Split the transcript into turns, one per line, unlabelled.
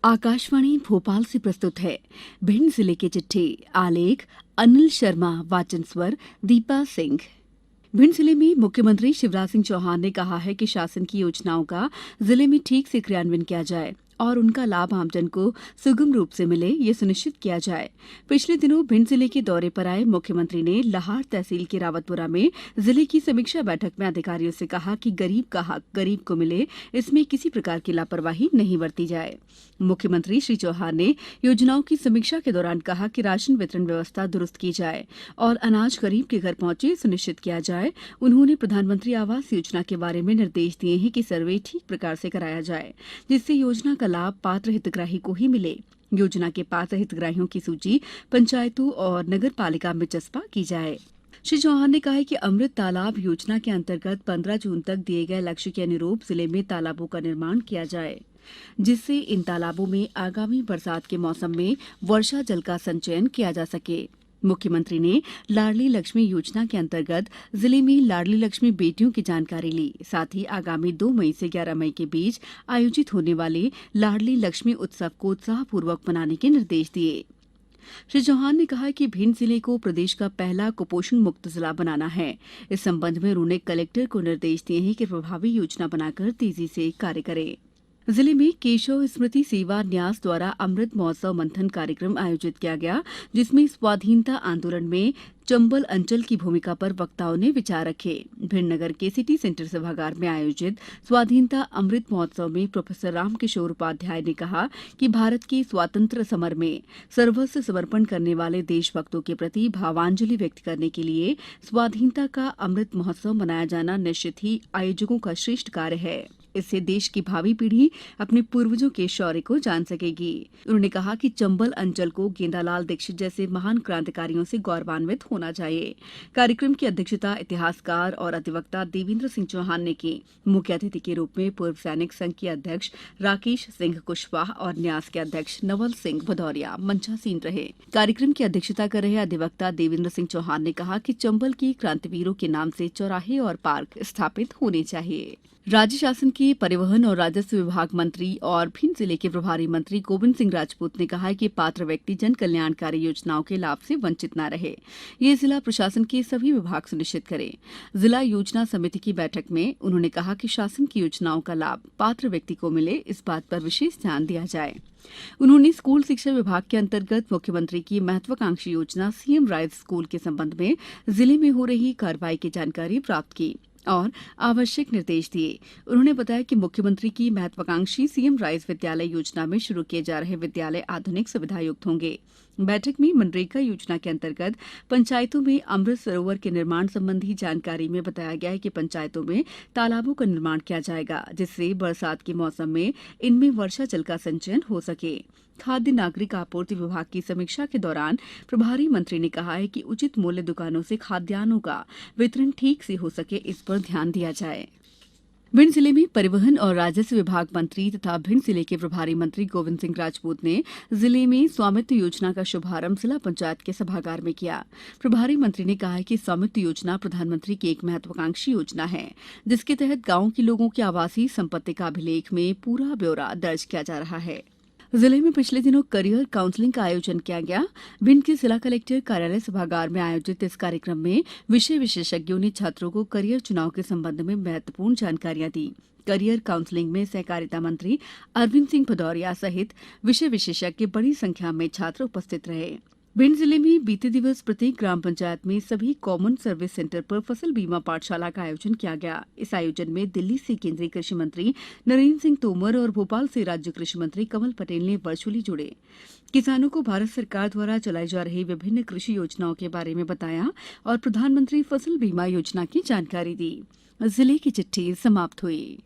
आकाशवाणी भोपाल से प्रस्तुत है भिंड जिले की चिट्ठी। आलेख अनिल शर्मा, वाचन स्वर दीपा सिंह। भिंड जिले में मुख्यमंत्री शिवराज सिंह चौहान ने कहा है कि शासन की योजनाओं का जिले में ठीक से क्रियान्वयन किया जाए और उनका लाभ आमजन को सुगम रूप से मिले, ये सुनिश्चित किया जाए। पिछले दिनों भिंड जिले के दौरे पर आए मुख्यमंत्री ने लाहार तहसील के रावतपुरा में जिले की समीक्षा बैठक में अधिकारियों से कहा कि गरीब का हक गरीब को मिले, इसमें किसी प्रकार की लापरवाही नहीं बरती जाए। मुख्यमंत्री श्री चौहान ने योजनाओं की समीक्षा के दौरान कहा कि राशन वितरण व्यवस्था दुरुस्त की जाए और अनाज गरीब के घर पहुंचे, सुनिश्चित किया जाए। उन्होंने प्रधानमंत्री आवास योजना के बारे में निर्देश दिए हैं कि सर्वे ठीक प्रकार से कराया जाए, जिससे योजना का लाभ पात्र हितग्राही को ही मिले। योजना के पात्र हितग्राहियों की सूची पंचायतों और नगर पालिका में चस्पा की जाए। श्री चौहान ने कहा है कि अमृत तालाब योजना के अंतर्गत 15 जून तक दिए गए लक्ष्य के अनुरूप जिले में तालाबों का निर्माण किया जाए, जिससे इन तालाबों में आगामी बरसात के मौसम में वर्षा जल का संचयन किया जा सके। मुख्यमंत्री ने लाडली लक्ष्मी योजना के अंतर्गत जिले में लाडली लक्ष्मी बेटियों की जानकारी ली। साथ ही आगामी 2 मई से 11 मई के बीच आयोजित होने वाले लाडली लक्ष्मी उत्सव को उत्साहपूर्वक मनाने के निर्देश दिए। श्री चौहान ने कहा कि भिंड जिले को प्रदेश का पहला कुपोषण मुक्त जिला बनाना है। इस संबंध में उन्होंने कलेक्टर को निर्देश दिए हैं कि प्रभावी योजना बनाकर तेजी से कार्य करें। जिले में केशव स्मृति सेवा न्यास द्वारा अमृत महोत्सव मंथन कार्यक्रम आयोजित किया गया, जिसमें स्वाधीनता आंदोलन में चंबल अंचल की भूमिका पर वक्ताओं ने विचार रखे। भिंड नगर के सिटी सेंटर सभागार में आयोजित स्वाधीनता अमृत महोत्सव में प्रोफेसर रामकिशोर उपाध्याय ने कहा कि भारत के स्वातंत्र समर में सर्वस्व समर्पण करने वाले देशभक्तों के प्रति भावांजलि व्यक्त करने के लिए स्वाधीनता का अमृत महोत्सव मनाया जाना निश्चित ही आयोजकों का श्रेष्ठ कार्य है। इससे देश की भावी पीढ़ी अपने पूर्वजों के शौर्य को जान सकेगी। उन्होंने कहा कि चंबल अंचल को गेंदालाल दीक्षित जैसे महान क्रांतिकारियों से गौरवान्वित होना चाहिए। कार्यक्रम की अध्यक्षता इतिहासकार और अधिवक्ता देवेंद्र सिंह चौहान ने की। मुख्य अतिथि के रूप में पूर्व सैनिक संघ के अध्यक्ष राकेश सिंह कुशवाहा और न्यास के अध्यक्ष नवल सिंह भदौरिया मंचासीन रहे। कार्यक्रम की अध्यक्षता कर रहे अधिवक्ता देवेंद्र सिंह चौहान ने कहा कि चंबल के क्रांतिवीरों के नाम से चौराहे और पार्क स्थापित होने चाहिए। राज्य शासन के परिवहन और राजस्व विभाग मंत्री और भिंड जिले के प्रभारी मंत्री गोविंद सिंह राजपूत ने कहा है कि पात्र व्यक्ति जन कल्याणकारी योजनाओं के लाभ से वंचित न रहे, ये जिला प्रशासन के सभी विभाग सुनिश्चित करें। जिला योजना समिति की बैठक में उन्होंने कहा कि शासन की योजनाओं का लाभ पात्र व्यक्ति को मिले, इस बात पर विशेष ध्यान दिया जाए। उन्होंने स्कूल शिक्षा विभाग के अंतर्गत मुख्यमंत्री की महत्वाकांक्षी योजना सीएम राइज स्कूल के संबंध में जिले में हो रही कार्रवाई की जानकारी प्राप्त की और आवश्यक निर्देश दिए। उन्होंने बताया कि मुख्यमंत्री की महत्वाकांक्षी सीएम राइज विद्यालय योजना में शुरू किए जा रहे विद्यालय आधुनिक सुविधा युक्त होंगे। बैठक में मनरेगा योजना के अंतर्गत पंचायतों में अमृत सरोवर के निर्माण संबंधी जानकारी में बताया गया है कि पंचायतों में तालाबों का निर्माण किया जाएगा, जिससे बरसात के मौसम में इनमें वर्षा जल का संचयन हो सके। खाद्य नागरिक आपूर्ति विभाग की समीक्षा के दौरान प्रभारी मंत्री ने कहा है कि उचित मूल्य दुकानों से खाद्यान्नों का वितरण ठीक से हो सके, इस पर ध्यान दिया जाए। भिंड जिले में परिवहन और राजस्व विभाग मंत्री तथा भिंड जिले के प्रभारी मंत्री गोविंद सिंह राजपूत ने जिले में स्वामित्व योजना का शुभारंभ जिला पंचायत के सभागार में किया। प्रभारी मंत्री ने कहा कि स्वामित्व योजना प्रधानमंत्री की एक महत्वाकांक्षी योजना है, जिसके तहत गांव के लोगों की आवासीय संपत्ति का अभिलेख में पूरा ब्यौरा दर्ज किया जा रहा है। जिले में पिछले दिनों करियर काउंसलिंग का आयोजन किया गया। भिंड के जिला कलेक्टर कार्यालय सभागार में आयोजित इस कार्यक्रम में विषय विशेषज्ञों ने छात्रों को करियर चुनाव के संबंध में महत्वपूर्ण जानकारियां दी। करियर काउंसलिंग में सहकारिता मंत्री अरविंद सिंह भदौरिया सहित विषय विशेषज्ञ बड़ी संख्या में छात्र उपस्थित रहे। भिंड जिले में बीते दिवस प्रत्येक ग्राम पंचायत में सभी कॉमन सर्विस सेंटर पर फसल बीमा पाठशाला का आयोजन किया गया। इस आयोजन में दिल्ली से केंद्रीय कृषि मंत्री नरेंद्र सिंह तोमर और भोपाल से राज्य कृषि मंत्री कमल पटेल ने वर्चुअली जुड़े किसानों को भारत सरकार द्वारा चलाई जा रही विभिन्न कृषि योजनाओं के बारे में बताया और प्रधानमंत्री फसल बीमा योजना की जानकारी दी। जिले की चिट्ठी समाप्त हुई।